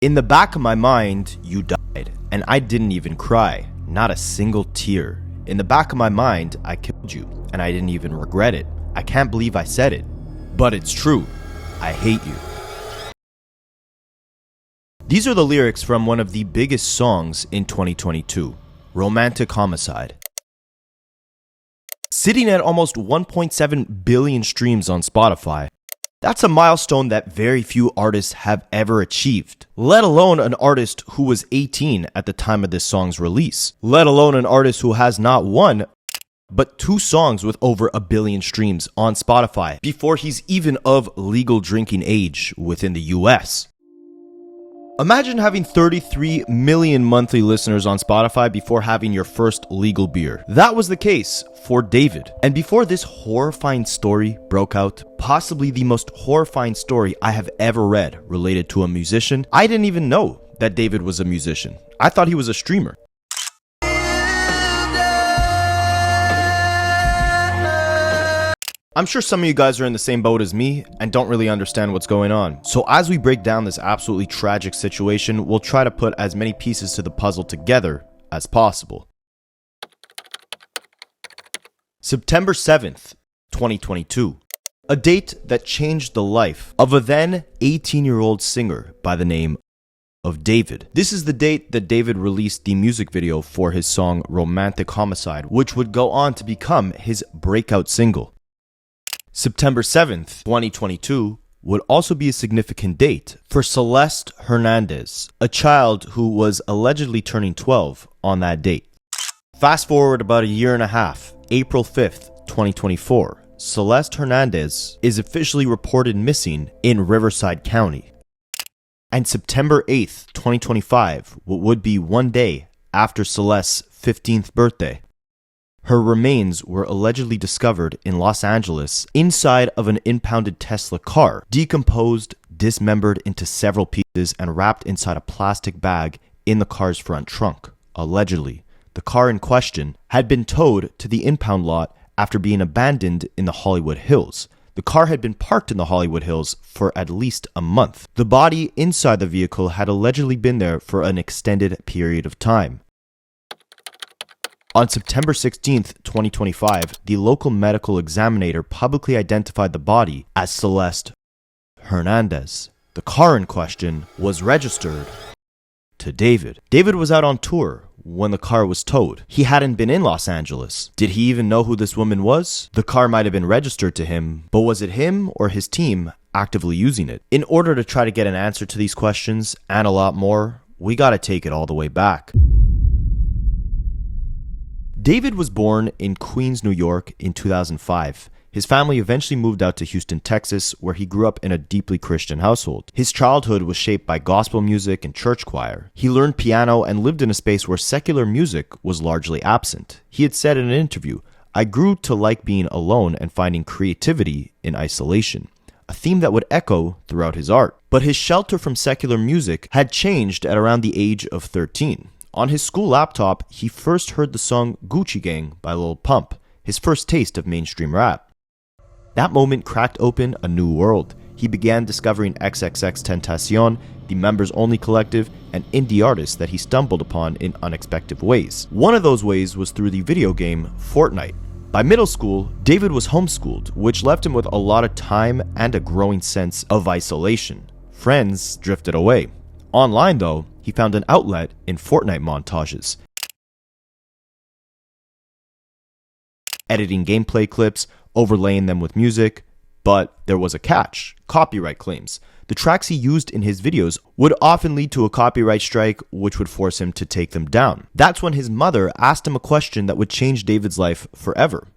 In the back of my mind, you died, and I didn't even cry, not a single tear. In the back of my mind, I killed you, and I didn't even regret it. I can't believe I said it, but it's true. I hate you. These are the lyrics from one of the biggest songs in 2022, Romantic Homicide. Sitting at almost 1.7 billion streams on Spotify, that's a milestone that very few artists have ever achieved, let alone an artist who was 18 at the time of this song's release, let alone an artist who has not one, but two songs with over 1 billion streams on Spotify before he's even of legal drinking age within the US. Imagine having 33 million monthly listeners on Spotify before having your first legal beer. That was the case for David. And before this horrifying story broke out, possibly the most horrifying story I have ever read related to a musician, I didn't even know that David was a musician. I thought he was a streamer. I'm sure some of you guys are in the same boat as me and don't really understand what's going on. So as we break down this absolutely tragic situation, we'll try to put as many pieces to the puzzle together as possible. September 7th, 2022. A date that changed the life of a then 18-year-old singer by the name of David. This is the date that David released the music video for his song Romantic Homicide, which would go on to become his breakout single. September 7th, 2022 would also be a significant date for Celeste Hernandez, a child who was allegedly turning 12 on that date. Fast forward about a year and a half, April 5th, 2024, Celeste Hernandez is officially reported missing in Riverside County. And September 8th, 2025, what would be one day after Celeste's 15th birthday, her remains were allegedly discovered in Los Angeles inside of an impounded Tesla car, decomposed, dismembered into several pieces, and wrapped inside a plastic bag in the car's front trunk. Allegedly, the car in question had been towed to the impound lot after being abandoned in the Hollywood Hills. The car had been parked in the Hollywood Hills for at least a month. The body inside the vehicle had allegedly been there for an extended period of time. On September 16th, 2025, the local medical examiner publicly identified the body as Celeste Hernandez. The car in question was registered to David. David was out on tour when the car was towed. He hadn't been in Los Angeles. Did he even know who this woman was? The car might have been registered to him, but was it him or his team actively using it? In order to try to get an answer to these questions and a lot more, we gotta take it all the way back. David was born in Queens, New York in 2005. His family eventually moved out to Houston, Texas, where he grew up in a deeply Christian household. His childhood was shaped by gospel music and church choir. He learned piano and lived in a space where secular music was largely absent. He had said in an interview, "I grew to like being alone and finding creativity in isolation," a theme that would echo throughout his art. But his shelter from secular music had changed at around the age of 13. On his school laptop, he first heard the song Gucci Gang by Lil Pump, his first taste of mainstream rap. That moment cracked open a new world. He began discovering XXXTentacion, the members-only collective, and indie artists that he stumbled upon in unexpected ways. One of those ways was through the video game Fortnite. By middle school, David was homeschooled, which left him with a lot of time and a growing sense of isolation. Friends drifted away. Online, though, he found an outlet in Fortnite montages, editing gameplay clips, overlaying them with music, but there was a catch: copyright claims. The tracks he used in his videos would often lead to a copyright strike, which would force him to take them down. That's when his mother asked him a question that would change David's life forever.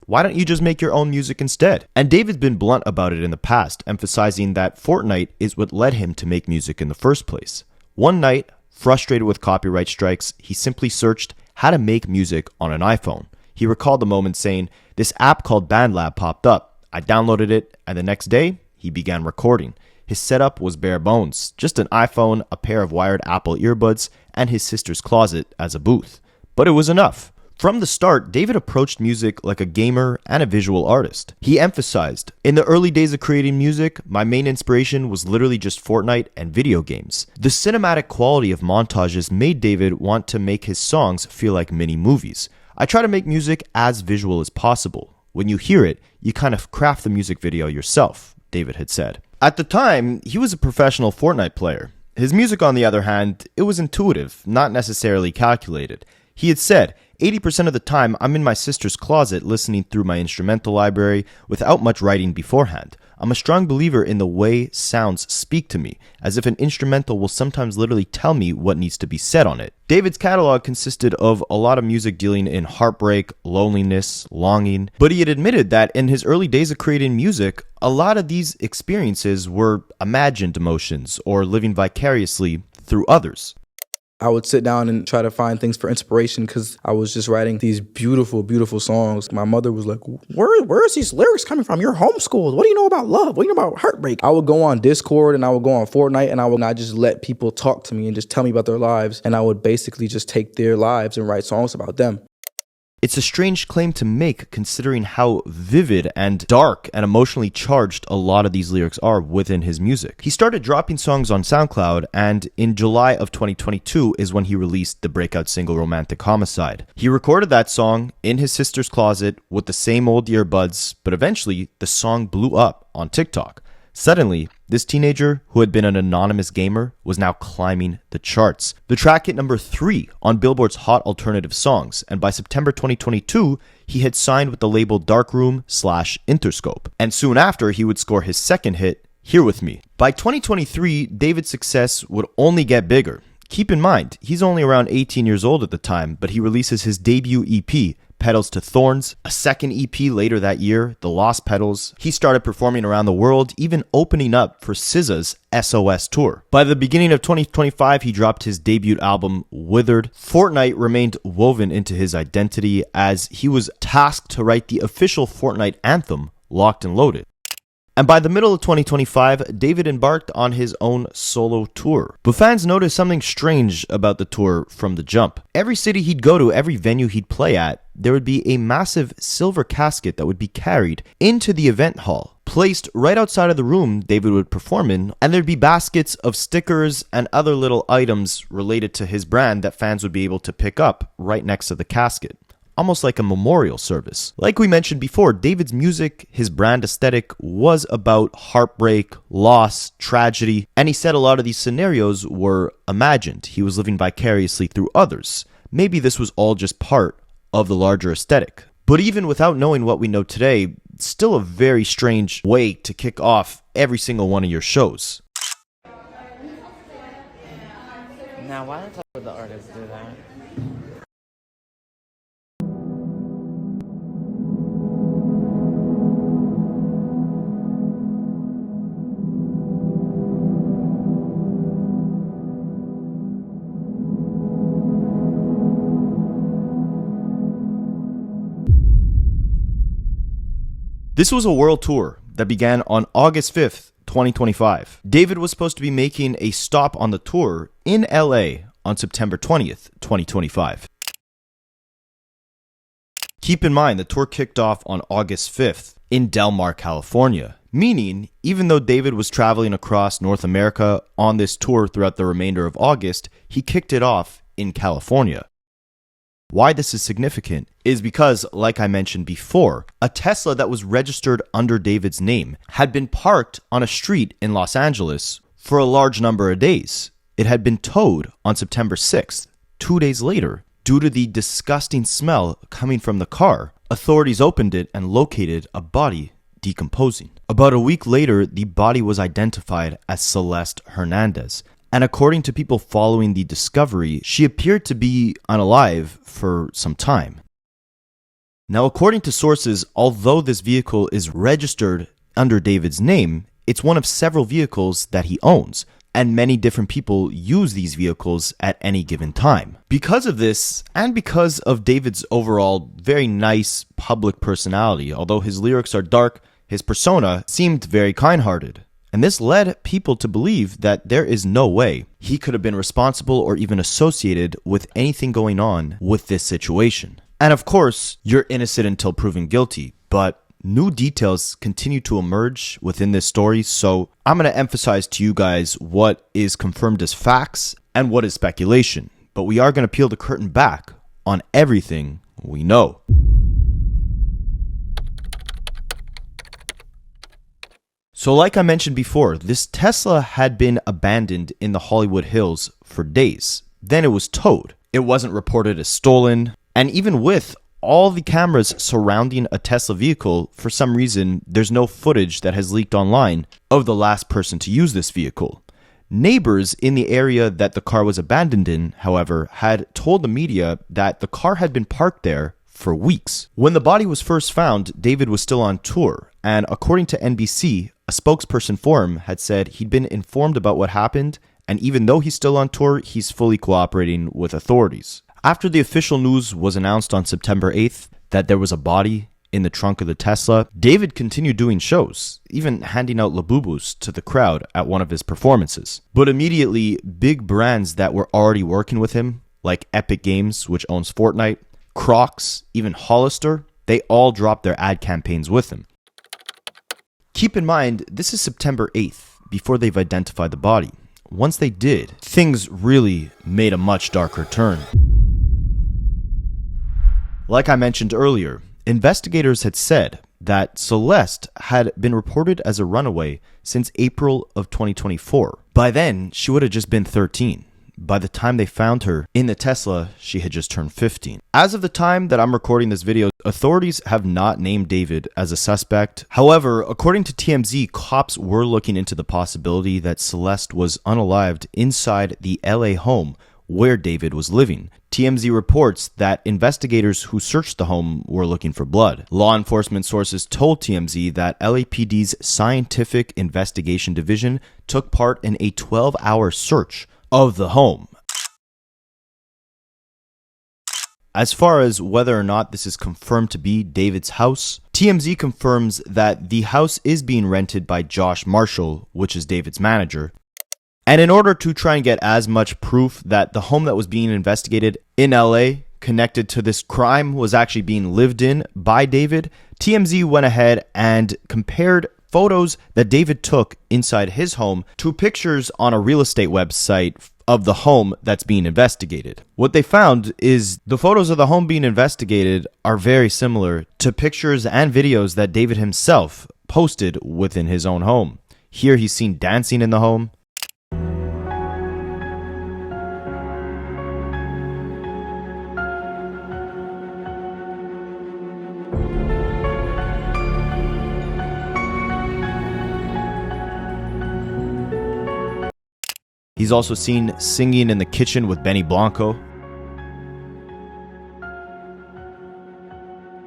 Why don't you just make your own music instead? And David's been blunt about it in the past, emphasizing that Fortnite is what led him to make music in the first place. One night, frustrated with copyright strikes, he simply searched how to make music on an iPhone. He recalled the moment saying, "This app called BandLab popped up. I downloaded it, and the next day, he began recording." His setup was bare bones, just an iPhone, a pair of wired Apple earbuds, and his sister's closet as a booth. But it was enough. From the start, David approached music like a gamer and a visual artist. He emphasized, "In the early days of creating music, my main inspiration was literally just Fortnite and video games." The cinematic quality of montages made David want to make his songs feel like mini movies. "I try to make music as visual as possible. When you hear it, you kind of craft the music video yourself," David had said. At the time, he was a professional Fortnite player. His music, on the other hand, it was intuitive, not necessarily calculated. He had said, 80% of the time, I'm in my sister's closet listening through my instrumental library without much writing beforehand. I'm a strong believer in the way sounds speak to me, as if an instrumental will sometimes literally tell me what needs to be said on it. David's catalog consisted of a lot of music dealing in heartbreak, loneliness, longing, but he had admitted that in his early days of creating music, a lot of these experiences were imagined emotions or living vicariously through others. I would sit down and try to find things for inspiration because I was just writing these beautiful, beautiful songs. My mother was like, where is these lyrics coming from? You're homeschooled. What do you know about love? What do you know about heartbreak? I would go on Discord and I would go on Fortnite and I would not just let people talk to me and just tell me about their lives. And I would basically just take their lives and write songs about them. It's a strange claim to make considering how vivid and dark and emotionally charged a lot of these lyrics are within his music. He started dropping songs on SoundCloud, and in July of 2022 is when he released the breakout single Romantic Homicide. He recorded that song in his sister's closet with the same old earbuds, but eventually the song blew up on TikTok. Suddenly, this teenager, who had been an anonymous gamer, was now climbing the charts. The track hit number 3 on Billboard's Hot Alternative Songs, and by September 2022, he had signed with the label Darkroom/Interscope. And soon after, he would score his second hit, Here With Me. By 2023, David's success would only get bigger. Keep in mind, he's only around 18 years old at the time, but he releases his debut EP, Petals to Thorns, a second EP later that year, The Lost Petals. He started performing around the world, even opening up for SZA's SOS tour. By the beginning of 2025, he dropped his debut album, Withered. Fortnite remained woven into his identity as he was tasked to write the official Fortnite anthem, Locked and Loaded. And by the middle of 2025, David embarked on his own solo tour. But fans noticed something strange about the tour from the jump. Every city he'd go to, every venue he'd play at, there would be a massive silver casket that would be carried into the event hall, placed right outside of the room David would perform in, and there'd be baskets of stickers and other little items related to his brand that fans would be able to pick up right next to the casket. Almost like a memorial service. Like we mentioned before, David's music, his brand aesthetic, was about heartbreak, loss, tragedy, and he said a lot of these scenarios were imagined. He was living vicariously through others. Maybe this was all just part of the larger aesthetic. But even without knowing what we know today, it's still a very strange way to kick off every single one of your shows. Now, why would the artists do that? This was a world tour that began on August 5th, 2025. David was supposed to be making a stop on the tour in LA on September 20th, 2025. Keep in mind, the tour kicked off on August 5th in Del Mar, California, meaning even though David was traveling across North America on this tour throughout the remainder of August, he kicked it off in California. Why this is significant is because, like I mentioned before, a Tesla that was registered under David's name had been parked on a street in Los Angeles for a large number of days. It had been towed on September 6th, 2 days later. Due to the disgusting smell coming from the car, authorities opened it and located a body decomposing. About a week later, the body was identified as Celeste Hernandez. And according to people following the discovery, she appeared to be unalive for some time. Now, according to sources, although this vehicle is registered under David's name, it's one of several vehicles that he owns, and many different people use these vehicles at any given time. Because of this, and because of David's overall very nice public personality, although his lyrics are dark, his persona seemed very kind-hearted. And this led people to believe that there is no way he could have been responsible or even associated with anything going on with this situation. And of course, you're innocent until proven guilty, but new details continue to emerge within this story, so I'm going to emphasize to you guys what is confirmed as facts and what is speculation. But we are going to peel the curtain back on everything we know. So like I mentioned before, this Tesla had been abandoned in the Hollywood Hills for days. Then it was towed. It wasn't reported as stolen. And even with all the cameras surrounding a Tesla vehicle, for some reason, there's no footage that has leaked online of the last person to use this vehicle. Neighbors in the area that the car was abandoned in, however, had told the media that the car had been parked there for weeks. When the body was first found, David was still on tour, and according to NBC, a spokesperson for him had said he'd been informed about what happened, and even though he's still on tour, he's fully cooperating with authorities. After the official news was announced on September 8th that there was a body in the trunk of the Tesla, David continued doing shows, even handing out Labubus to the crowd at one of his performances. But immediately, big brands that were already working with him, like Epic Games, which owns Fortnite, Crocs, even Hollister, they all dropped their ad campaigns with him. Keep in mind, this is September 8th, before they've identified the body. Once they did, things really made a much darker turn. Like I mentioned earlier, investigators had said that Celeste had been reported as a runaway since April of 2024. By then, she would have just been 13. By the time they found her in the Tesla, she had just turned 15. As of the time that I'm recording this video, authorities have not named David as a suspect. However, according to TMZ, cops were looking into the possibility that Celeste was unalived inside the LA home where David was living. TMZ reports that investigators who searched the home were looking for blood. Law enforcement sources told TMZ that LAPD's Scientific Investigation Division took part in a 12-hour search of the home. As far as whether or not this is confirmed to be David's house, TMZ confirms that the house is being rented by Josh Marshall, which is David's manager. And in order to try and get as much proof that the home that was being investigated in LA connected to this crime was actually being lived in by David, TMZ went ahead and compared photos that David took inside his home to pictures on a real estate website of the home that's being investigated. What they found is the photos of the home being investigated are very similar to pictures and videos that David himself posted within his own home. Here he's seen dancing in the home. He's also seen singing in the kitchen with Benny Blanco.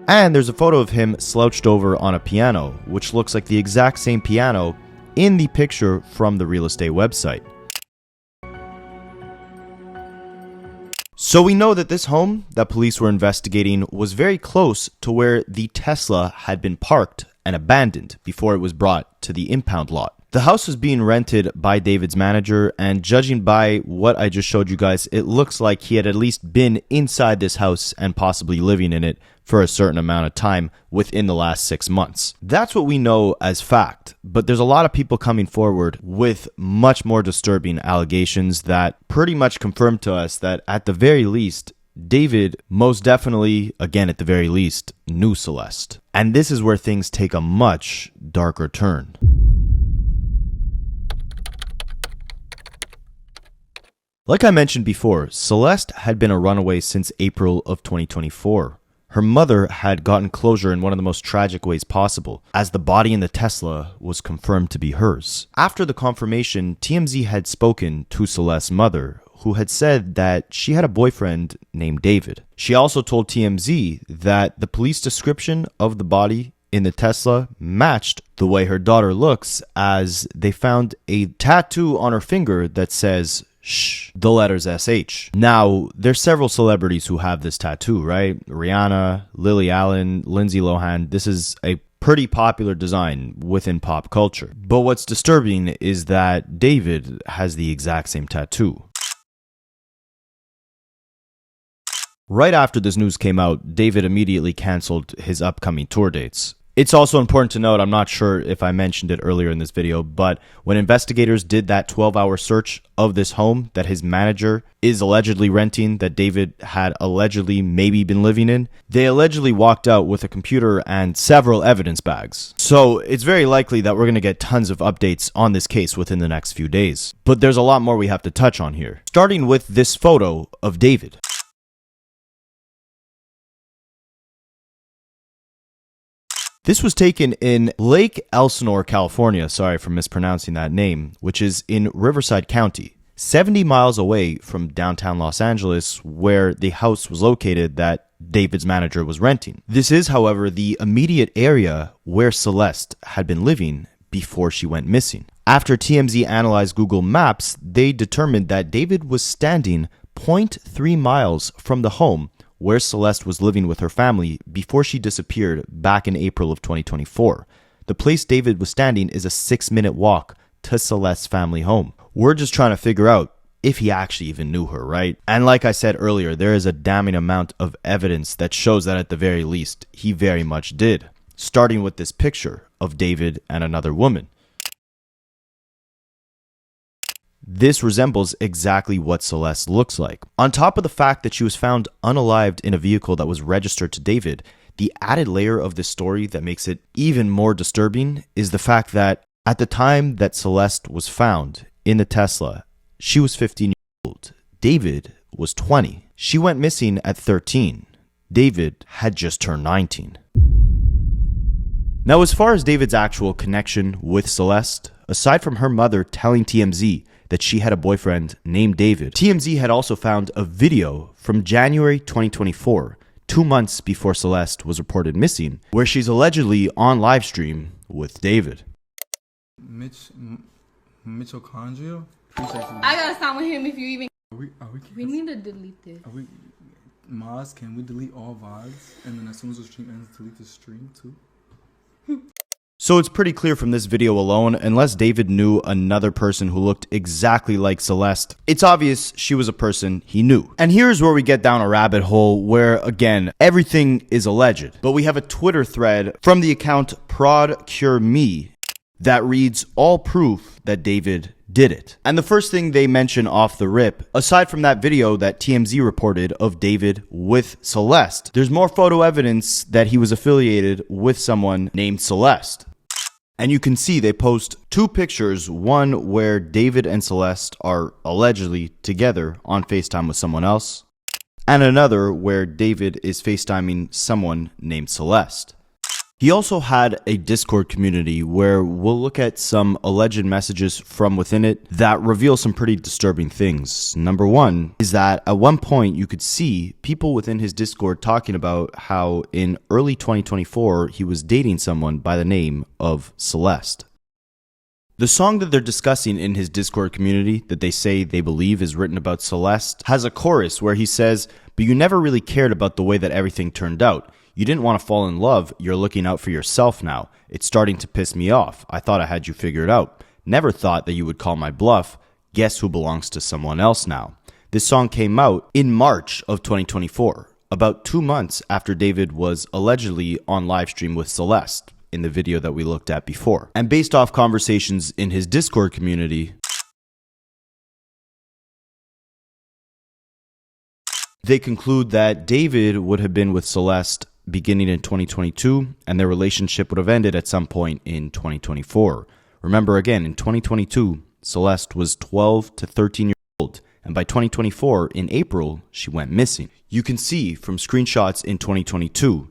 And there's a photo of him slouched over on a piano, which looks like the exact same piano in the picture from the real estate website. So we know that this home that police were investigating was very close to where the Tesla had been parked and abandoned before it was brought to the impound lot. The house was being rented by David's manager, and judging by what I just showed you guys, it looks like he had at least been inside this house and possibly living in it for a certain amount of time within the last 6 months. That's what we know as fact, but there's a lot of people coming forward with much more disturbing allegations that pretty much confirm to us that at the very least, David most definitely, again at the very least, knew Celeste. And this is where things take a much darker turn. Like I mentioned before, Celeste had been a runaway since April of 2024. Her mother had gotten closure in one of the most tragic ways possible, as the body in the Tesla was confirmed to be hers. After the confirmation, TMZ had spoken to Celeste's mother, who had said that she had a boyfriend named David. She also told TMZ that the police description of the body in the Tesla matched the way her daughter looks, as they found a tattoo on her finger that says Shh, the letters SH. Now, there's several celebrities who have this tattoo, right? Rihanna, Lily Allen, Lindsay Lohan. This is a pretty popular design within pop culture. But what's disturbing is that David has the exact same tattoo. Right after this news came out, David immediately canceled his upcoming tour dates. It's also important to note, I'm not sure if I mentioned it earlier in this video, but when investigators did that 12-hour search of this home that his manager is allegedly renting, that David had allegedly maybe been living in, they allegedly walked out with a computer and several evidence bags. So it's very likely that we're going to get tons of updates on this case within the next few days. But there's a lot more we have to touch on here, starting with this photo of David. This was taken in Lake Elsinore, California, sorry for mispronouncing that name, which is in Riverside County, 70 miles away from downtown Los Angeles, where the house was located that David's manager was renting. This is, however, the immediate area where Celeste had been living before she went missing. After TMZ analyzed Google Maps, they determined that David was standing 0.3 miles from the home where Celeste was living with her family before she disappeared back in April of 2024. The place David was standing is a 6-minute walk to Celeste's family home. We're just trying to figure out if he actually even knew her, right? And like I said earlier, there is a damning amount of evidence that shows that at the very least, he very much did. Starting with this picture of David and another woman. This resembles exactly what Celeste looks like. On top of the fact that she was found unalived in a vehicle that was registered to David, the added layer of this story that makes it even more disturbing is the fact that at the time that Celeste was found in the Tesla, she was 15 years old. David was 20. She went missing at 13. David had just turned 19. Now, as far as David's actual connection with Celeste, aside from her mother telling TMZ that she had a boyfriend named David, TMZ had also found a video from January 2024, 2 months before Celeste was reported missing, where she's allegedly on live stream with David. Mitochondria? I gotta stop with him if you even. We need to delete this. Maz, can we delete all VODs? And then as soon as the stream ends, delete the stream too? So it's pretty clear from this video alone, unless David knew another person who looked exactly like Celeste, it's obvious she was a person he knew. And here's where we get down a rabbit hole where, again, everything is alleged. But we have a Twitter thread from the account ProdCureMe that reads all proof that David did it. And the first thing they mention off the rip, aside from that video that TMZ reported of David with Celeste, there's more photo evidence that he was affiliated with someone named Celeste. And you can see they post 2 pictures, one where David and Celeste are allegedly together on FaceTime with someone else, and another where David is FaceTiming someone named Celeste. He also had a Discord community where we'll look at some alleged messages from within it that reveal some pretty disturbing things. Number one is that at one point you could see people within his Discord talking about how in early 2024 he was dating someone by the name of Celeste. The song that they're discussing in his Discord community that they say they believe is written about Celeste has a chorus where he says, "But you never really cared about the way that everything turned out. You didn't want to fall in love, you're looking out for yourself now. It's starting to piss me off. I thought I had you figured out. Never thought that you would call my bluff. Guess who belongs to someone else now." This song came out in March of 2024, about 2 months after David was allegedly on livestream with Celeste in the video that we looked at before. And based off conversations in his Discord community, they conclude that David would have been with Celeste beginning in 2022, and their relationship would have ended at some point in 2024. Remember again, in 2022, Celeste was 12 to 13 years old, and by 2024, in April, she went missing. You can see from screenshots in 2022,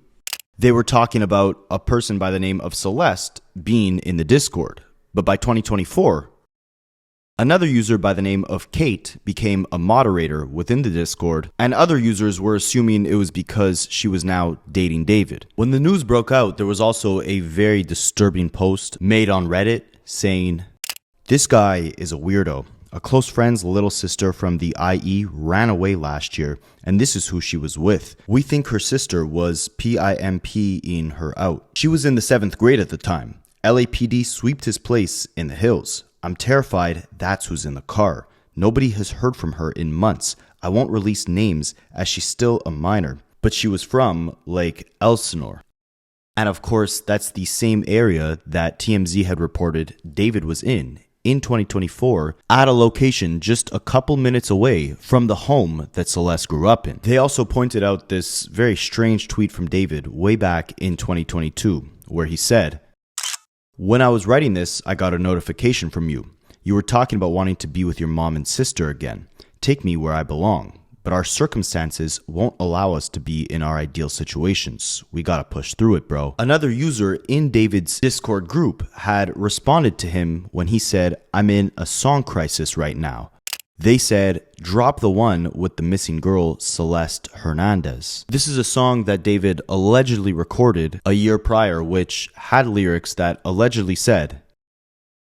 they were talking about a person by the name of Celeste being in the Discord. But by 2024, another user by the name of Kate became a moderator within the Discord, and other users were assuming it was because she was now dating David. When the news broke out, there was also a very disturbing post made on Reddit saying, "This guy is a weirdo. A close friend's little sister from the IE ran away last year, and this is who she was with. We think her sister was PIMPing her out. She was in the 7th grade at the time. LAPD sweeped his place in the hills. I'm terrified that's who's in the car. Nobody has heard from her in months. I won't release names as she's still a minor, but she was from Lake Elsinore. And of course, that's the same area that TMZ had reported David was in 2024 at a location just a couple minutes away from the home that Celeste grew up in. They also pointed out this very strange tweet from David way back in 2022 where he said, "When I was writing this, I got a notification from you. You were talking about wanting to be with your mom and sister again. Take me where I belong. But our circumstances won't allow us to be in our ideal situations. We gotta push through it, bro." Another user in David's Discord group had responded to him when he said, "I'm in a song crisis right now." They said, "Drop the one with the missing girl, Celeste Hernandez." This is a song that David allegedly recorded a year prior, which had lyrics that allegedly said,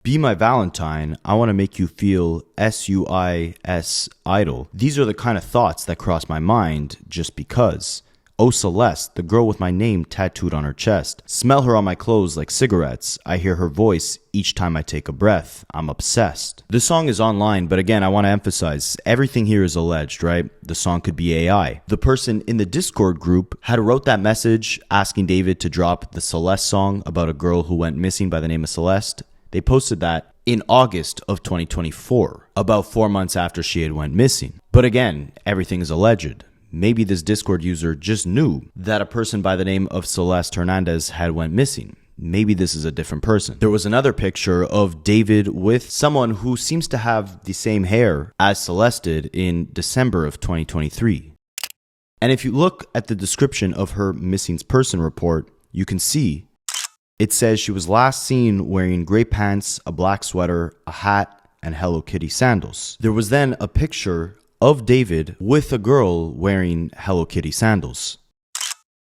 "Be my Valentine, I want to make you feel SUIS idol. These are the kind of thoughts that cross my mind just because. Oh Celeste, the girl with my name tattooed on her chest. Smell her on my clothes like cigarettes. I hear her voice each time I take a breath. I'm obsessed." The song is online, but again, I want to emphasize, everything here is alleged, right? The song could be AI. The person in the Discord group had wrote that message asking David to drop the Celeste song about a girl who went missing by the name of Celeste. They posted that in August of 2024, about 4 months after she had went missing. But again, everything is alleged. Maybe this Discord user just knew that a person by the name of Celeste Hernandez had went missing. Maybe this is a different person. There was another picture of David with someone who seems to have the same hair as Celeste did in December of 2023. And if you look at the description of her missing person report, you can see it says she was last seen wearing gray pants, a black sweater, a hat, and Hello Kitty sandals. There was then a picture of David with a girl wearing Hello Kitty sandals.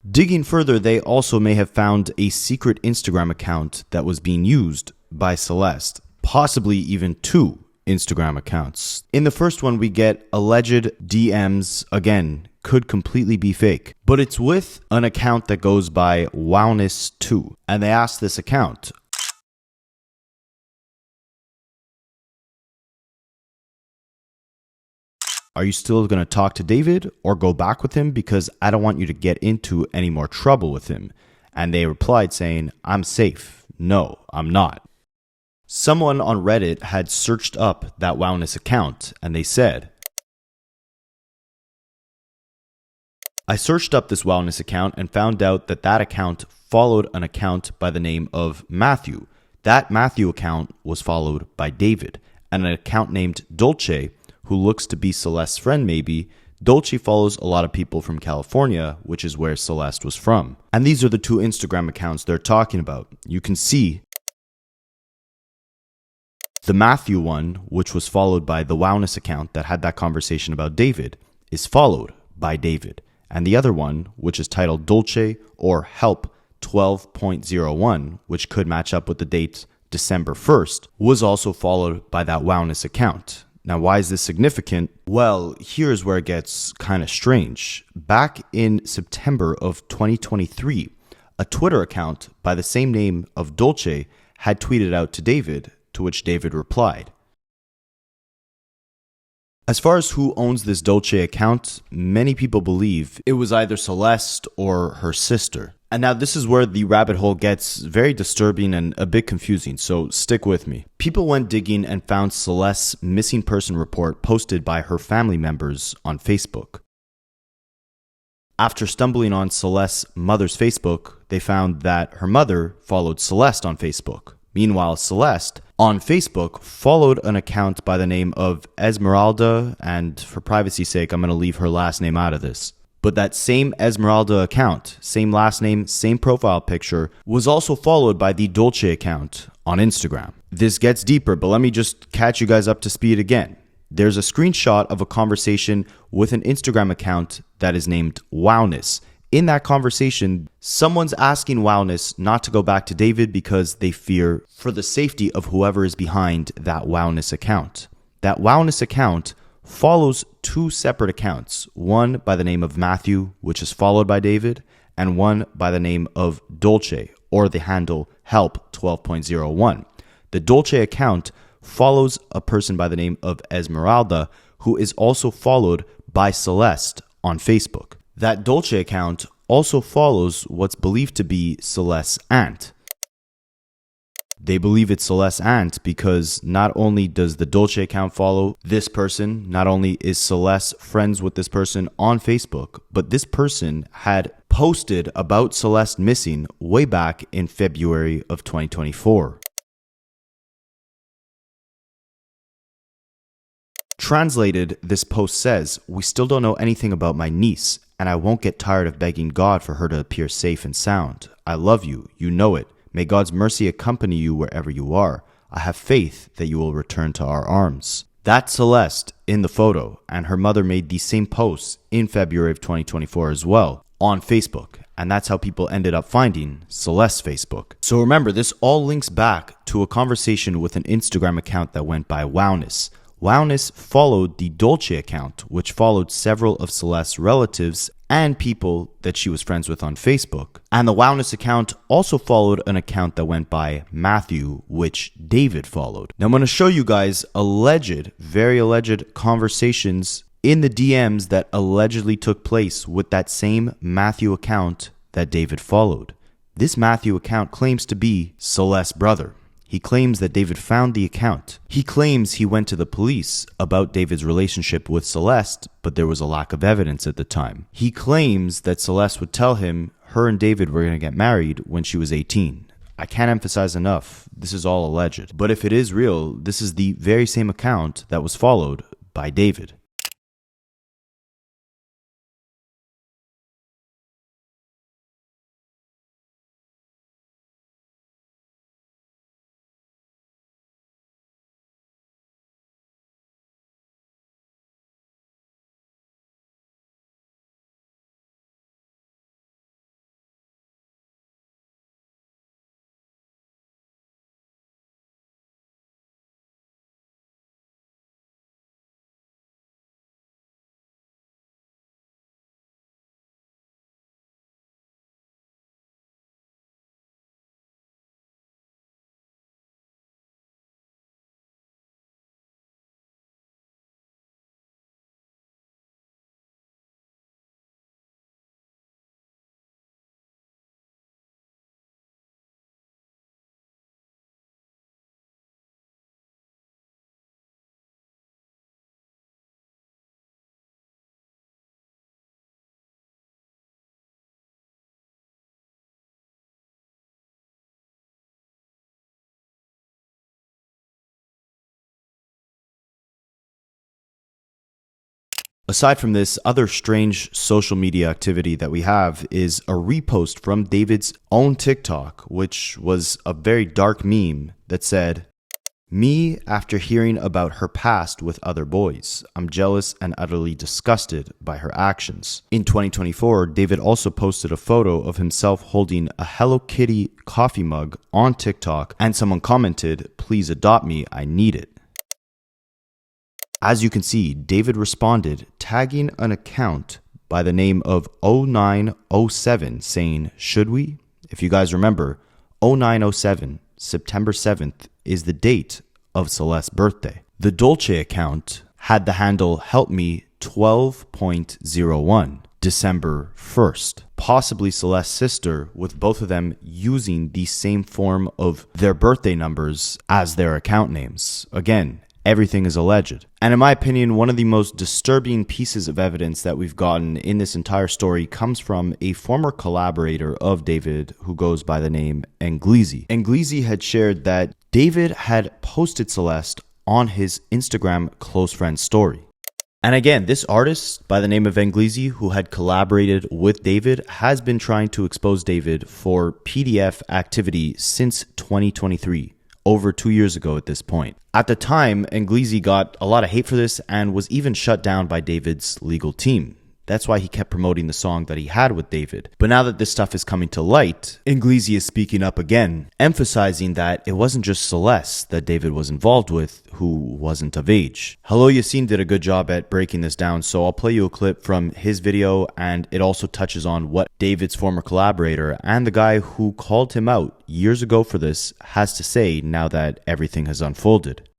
Digging further, they also may have found a secret Instagram account that was being used by Celeste, possibly even 2 Instagram accounts. In the first one, we get alleged DMs, again, could completely be fake, but it's with an account that goes by Wowness2, and they asked this account, "Are you still going to talk to David or go back with him because I don't want you to get into any more trouble with him?" And they replied saying, "I'm safe. No, I'm not." Someone on Reddit had searched up that Wowness account and they said, "I searched up this Wellness account and found out that that account followed an account by the name of Matthew. That Matthew account was followed by David, and an account named Dolce, who looks to be Celeste's friend maybe. Dolce follows a lot of people from California, which is where Celeste was from." And these are the 2 Instagram accounts they're talking about. You can see the Matthew one, which was followed by the Wowness account that had that conversation about David, is followed by David. And the other one, which is titled Dolce or Help 12.01, which could match up with the date December 1st, was also followed by that Wowness account. Now, why is this significant? Well, here's where it gets kind of strange. Back in September of 2023, a Twitter account by the same name of Dolce had tweeted out to David, to which David replied. As far as who owns this Dolce account, many people believe it was either Celeste or her sister. And now this is where the rabbit hole gets very disturbing and a bit confusing, so stick with me. People went digging and found Celeste's missing person report posted by her family members on Facebook. After stumbling on Celeste's mother's Facebook, they found that her mother followed Celeste on Facebook. Meanwhile, Celeste on Facebook followed an account by the name of Esmeralda, and for privacy's sake, I'm going to leave her last name out of this. But that same Esmeralda account, same last name, same profile picture, was also followed by the Dolce account on Instagram. This gets deeper, but let me just catch you guys up to speed again. There's a screenshot of a conversation with an Instagram account that is named Wowness. In that conversation, someone's asking Wowness not to go back to David because they fear for the safety of whoever is behind that Wowness account. That Wowness account follows 2 separate accounts, one by the name of Matthew, which is followed by David, and one by the name of Dolce, or the handle Help 12.01. The Dolce account follows a person by the name of Esmeralda, who is also followed by Celeste on Facebook. That Dolce account also follows what's believed to be Celeste's aunt. They believe it's Celeste's aunt because not only does the Dolce account follow this person, not only is Celeste friends with this person on Facebook, but this person had posted about Celeste missing way back in February of 2024. Translated, this post says, "We still don't know anything about my niece, and I won't get tired of begging God for her to appear safe and sound. I love you, you know it. May God's mercy accompany you wherever you are. I have faith that you will return to our arms." That's Celeste in the photo, and her mother made these same posts in February of 2024 as well on Facebook, and that's how people ended up finding Celeste's Facebook. So remember, this all links back to a conversation with an Instagram account that went by Wowness. Wowness followed the Dolce account, which followed several of Celeste's relatives and people that she was friends with on Facebook. And the Wowness account also followed an account that went by Matthew, which David followed. Now I'm going to show you guys alleged, very alleged conversations in the DMs that allegedly took place with that same Matthew account that David followed. This Matthew account claims to be Celeste's brother. He claims that David found the account. He claims he went to the police about David's relationship with Celeste, but there was a lack of evidence at the time. He claims that Celeste would tell him her and David were going to get married when she was 18. I can't emphasize enough, this is all alleged. But if it is real, this is the very same account that was followed by David. Aside from this, other strange social media activity that we have is a repost from David's own TikTok, which was a very dark meme that said, "Me after hearing about her past with other boys. I'm jealous and utterly disgusted by her actions." In 2024, David also posted a photo of himself holding a Hello Kitty coffee mug on TikTok, and someone commented, "Please adopt me, I need it." As you can see, David responded, tagging an account by the name of 0907 saying, "Should we?" If you guys remember, 0907, September 7th, is the date of Celeste's birthday. The Dolce account had the handle "Help Me 12.01, December 1st. Possibly Celeste's sister, with both of them using the same form of their birthday numbers as their account names. Again, everything is alleged. And in my opinion, one of the most disturbing pieces of evidence that we've gotten in this entire story comes from a former collaborator of David who goes by the name Englezi. Englezi had shared that David had posted Celeste on his Instagram close friend story. And again, this artist by the name of Englezi, who had collaborated with David, has been trying to expose David for PDF activity since 2023. Over 2 years ago at this point. At the time, Englezi got a lot of hate for this and was even shut down by David's legal team. That's why he kept promoting the song that he had with David. But now that this stuff is coming to light, Englezi is speaking up again, emphasizing that it wasn't just Celeste that David was involved with who wasn't of age. Hello Yassine did a good job at breaking this down, so I'll play you a clip from his video, and it also touches on what David's former collaborator and the guy who called him out years ago for this has to say now that everything has unfolded.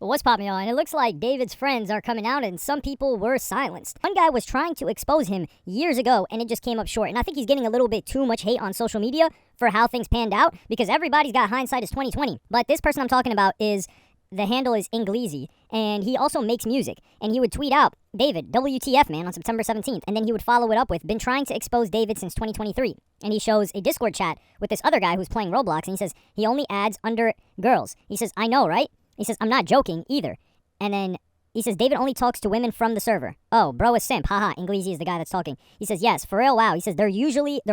What's popping, y'all? And it looks like David's friends are coming out and some people were silenced. One guy was trying to expose him years ago and it just came up short. And I think he's getting a little bit too much hate on social media for how things panned out because everybody's got hindsight is 2020. But this person I'm talking about the handle is Ingleezy, and he also makes music. And he would tweet out, David, WTF, man, on September 17th. And then he would follow it up with, been trying to expose David since 2023. And he shows a Discord chat with this other guy who's playing Roblox, and he says, he only adds under girls. He says, I know, right? He says, I'm not joking either. And then he says, David only talks to women from the server. Oh, bro is simp. Haha, Ingleezy is the guy that's talking. He says, yes, for real, wow. He says, they're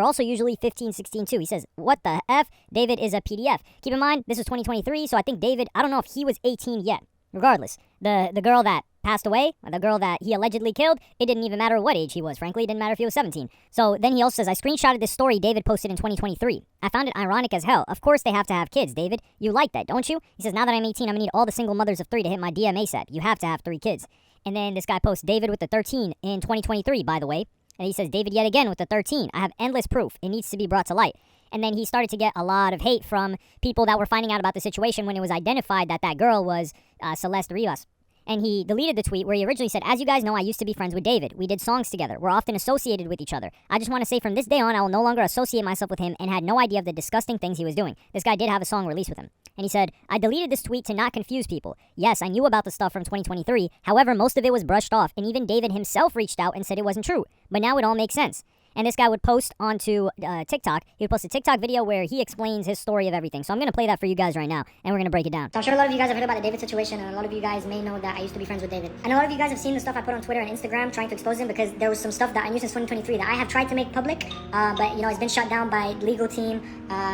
also usually 15, 16 too. He says, what the F? David is a PDF. Keep in mind, this is 2023, so I think David, I don't know if he was 18 yet. Regardless, the girl that passed away, or the girl that he allegedly killed, it didn't even matter what age he was. Frankly, it didn't matter if he was 17. So then he also says, I screenshotted this story David posted in 2023. I found it ironic as hell. Of course they have to have kids, David. You like that, don't you? He says, now that I'm 18, I'm gonna need all the single mothers of 3 to hit my DM ASAP. You have to have 3 kids. And then this guy posts David with the 13 in 2023, by the way. And he says, David yet again with the 13. I have endless proof. It needs to be brought to light. And then he started to get a lot of hate from people that were finding out about the situation when it was identified that that girl was Celeste Rivas. And he deleted the tweet where he originally said, as you guys know, I used to be friends with David. We did songs together. We're often associated with each other. I just want to say from this day on, I will no longer associate myself with him and had no idea of the disgusting things he was doing. This guy did have a song released with him. And he said, I deleted this tweet to not confuse people. Yes, I knew about the stuff from 2023. However, most of it was brushed off. And even David himself reached out and said it wasn't true. But now it all makes sense. And this guy would post onto TikTok. He would post a TikTok video where he explains his story of everything. So I'm going to play that for you guys right now, and we're going to break it down. So I'm sure a lot of you guys have heard about the David situation, and a lot of you guys may know that I used to be friends with David. And a lot of you guys have seen the stuff I put on Twitter and Instagram trying to expose him because there was some stuff that I knew since 2023 that I have tried to make public, but, you know, it's been shut down by legal team,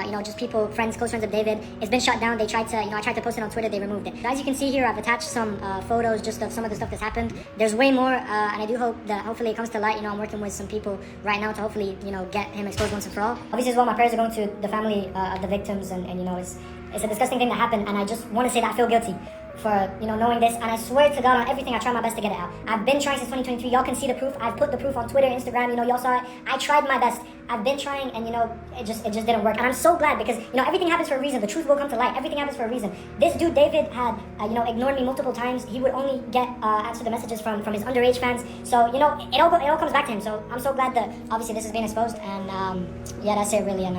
you know, just people, friends, close friends of David. It's been shut down. They tried to, you know, I tried to post it on Twitter. They removed it. As you can see here, I've attached some photos just of some of the stuff that's happened. There's way more, and I do hope that hopefully it comes to light. You know, I'm working with some people right now to hopefully, you know, get him exposed once and for all. Obviously as well, my prayers are going to the family of the victims, and you know, it's a disgusting thing that happened, and I just want to say that I feel guilty for, you know, knowing this, and I swear to God on everything, I try my best to get it out. I've been trying since 2023. Y'all can see the proof. I've put the proof on Twitter, Instagram, you know, y'all saw it. I tried my best. I've been trying, and you know, it just didn't work. And I'm so glad because, you know, everything happens for a reason. The truth will come to light. Everything happens for a reason. This dude, David, had, you know, ignored me multiple times. He would only get answer the messages from his underage fans. So, you know, it all comes back to him. So I'm so glad that obviously this is being exposed. And yeah, that's it really. And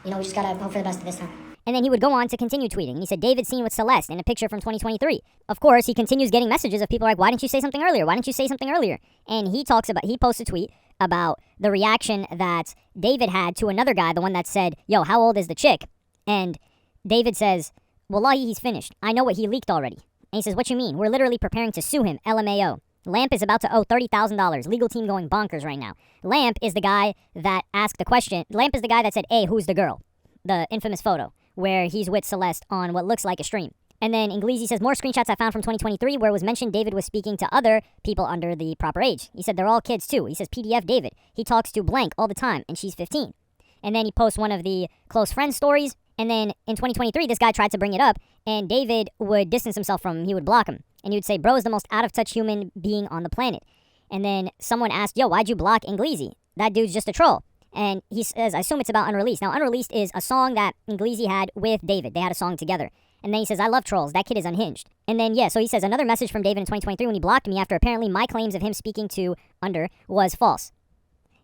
you know, we just gotta hope for the best this time. And then he would go on to continue tweeting. And he said, David seen with Celeste in a picture from 2023. Of course, he continues getting messages of people like, why didn't you say something earlier? Why didn't you say something earlier? And he posts a tweet about the reaction that David had to another guy, the one that said, yo, how old is the chick? And David says, wallahi, he's finished. I know what he leaked already. And he says, what you mean? We're literally preparing to sue him, LMAO. Lamp is about to owe $30,000. Legal team going bonkers right now. Lamp is the guy that asked the question. Lamp is the guy that said, hey, who's the girl? The infamous photo where he's with Celeste on what looks like a stream. And then Ingleezy says, more screenshots I found from 2023 where it was mentioned David was speaking to other people under the proper age. He said they're all kids too. He says PDF David. He talks to blank all the time and she's 15. And then he posts one of the close friends stories. And then in 2023, this guy tried to bring it up and David would distance himself from him. He would block him. And he would say, bro is the most out of touch human being on the planet. And then someone asked, yo, why'd you block Ingleezy? That dude's just a troll. And he says, I assume it's about Unreleased. Now, Unreleased is a song that Ingleezy had with David. They had a song together. And then he says, I love trolls. That kid is unhinged. And then, yeah, so he says another message from David in 2023 when he blocked me after apparently my claims of him speaking to Under was false.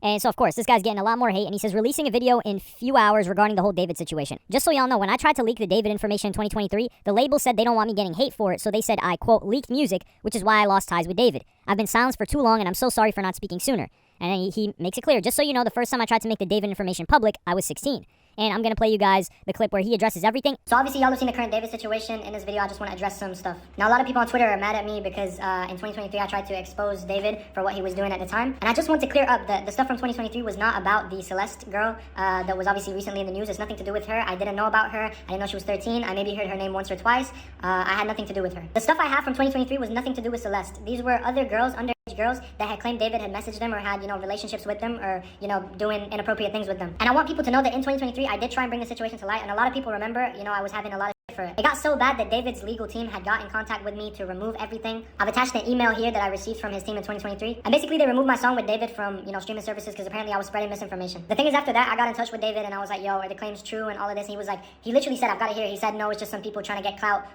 And so, of course, this guy's getting a lot more hate. And he says, releasing a video in few hours regarding the whole David situation. Just so y'all know, when I tried to leak the David information in 2023, the label said they don't want me getting hate for it. So they said I, quote, leaked music, which is why I lost ties with David. I've been silenced for too long, and I'm so sorry for not speaking sooner. And then he makes it clear, just so you know, the first time I tried to make the David information public, I was 16. And I'm going to play you guys the clip where he addresses everything. So obviously y'all have seen the current David situation. In this video, I just want to address some stuff. Now, a lot of people on Twitter are mad at me because in 2023, I tried to expose David for what he was doing at the time. And I just want to clear up that the stuff from 2023 was not about the Celeste girl that was obviously recently in the news. It's nothing to do with her. I didn't know about her. I didn't know she was 13. I maybe heard her name once or twice. I had nothing to do with her. The stuff I have from 2023 was nothing to do with Celeste. These were other girls, underage girls, that had claimed David had messaged them or had, you know, relationships with them or, you know, doing inappropriate things with them. And I want people to know that in 2023, I did try and bring the situation to light. And a lot of people remember, you know, I was having a lot of for it. It got so bad that David's legal team had got in contact with me to remove everything. I've attached an email here that I received from his team in 2023. And basically they removed my song with David from, streaming services because apparently I was spreading misinformation. The thing is, after that, I got in touch with David and I was like, yo, are the claims true and all of this? And he was like, he literally said, I've got it here. He said, no, it's just some people trying to get clout.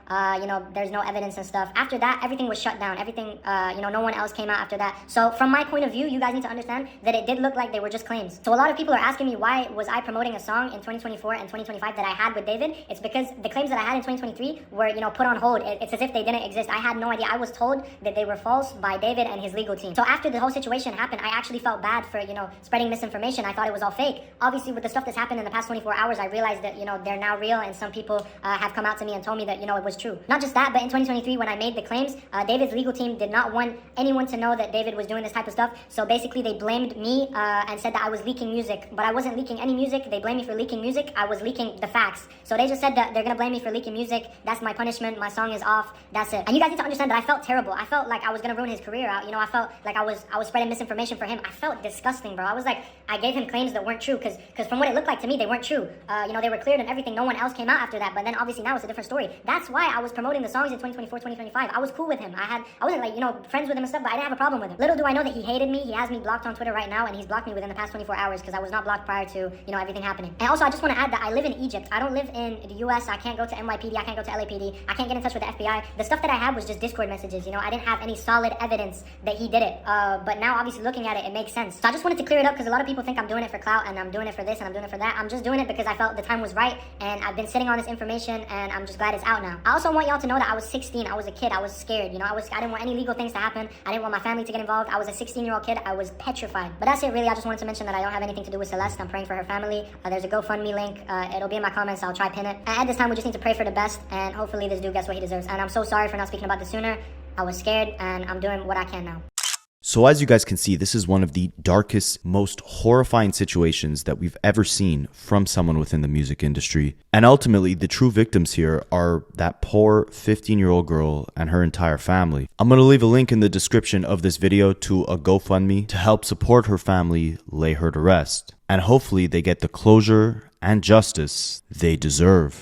There's no evidence and stuff. After that, everything was shut down. Everything, no one else came out after that. So from my point of view, you guys need to understand that it did look like they were just claims. So a lot of people are asking me, why was I promoting a song in 2024 and 2025 that I had with David? It's because the claims that I had in 2023 were, put on hold. It's as if they didn't exist. I had no idea. I was told that they were false by David and his legal team. So after the whole situation happened, I actually felt bad for, spreading misinformation. I thought it was all fake. Obviously, with the stuff that's happened in the past 24 hours, I realized that, they're now real, and some people have come out to me and told me that, it was true. Not just that, but in 2023, when I made the claims, David's legal team did not want anyone to know that David was doing this type of stuff. So basically, they blamed me and said that I was leaking music, but I wasn't leaking any music. They blamed me for leaking music. I was leaking the facts. So they just said that they're gonna blame me for leaking music. That's my punishment. My song is off. That's it. And you guys need to understand that I felt terrible. I felt like I was gonna ruin his career out. I felt like I was spreading misinformation for him. I felt disgusting, bro. I was like, I gave him claims that weren't true because from what it looked like to me, they weren't true. They were cleared and everything. No one else came out after that. But then obviously now it's a different story. That's why I was promoting the songs in 2024, 2025. I was cool with him. I wasn't like, friends with him and stuff, but I didn't have a problem with him. Little do I know that he hated me. He has me blocked on Twitter right now, and he's blocked me within the past 24 hours because I was not blocked prior to, everything happening. And also, I just want to add that I live in Egypt. I don't live in the US. I can't go to NYPD. I can't go to LAPD. I can't get in touch with the FBI. The stuff that I had was just Discord messages. I didn't have any solid evidence that he did it. But now, obviously, looking at it, it makes sense. So I just wanted to clear it up because a lot of people think I'm doing it for clout and I'm doing it for this and I'm doing it for that. I'm just doing it because I felt the time was right, and I've been sitting on this information, and I'm just glad it's out now. I also want y'all to know that I was 16. I was a kid. I was scared. I didn't want any legal things to happen. I didn't want my family to get involved. I was a 16-year-old kid. I was petrified. But that's it, really. I just wanted to mention that I don't have anything to do with Celeste. I'm praying for her family. There's a GoFundMe link. It'll be in my comments. I'll try pin it. And at this time, we just need to pray for the best, and hopefully this dude gets what he deserves. And I'm so sorry for not speaking about this sooner. I was scared, and I'm doing what I can now. So as you guys can see, this is one of the darkest, most horrifying situations that we've ever seen from someone within the music industry. And ultimately, the true victims here are that poor 15-year-old girl and her entire family. I'm going to leave a link in the description of this video to a GoFundMe to help support her family lay her to rest. And hopefully they get the closure and justice they deserve.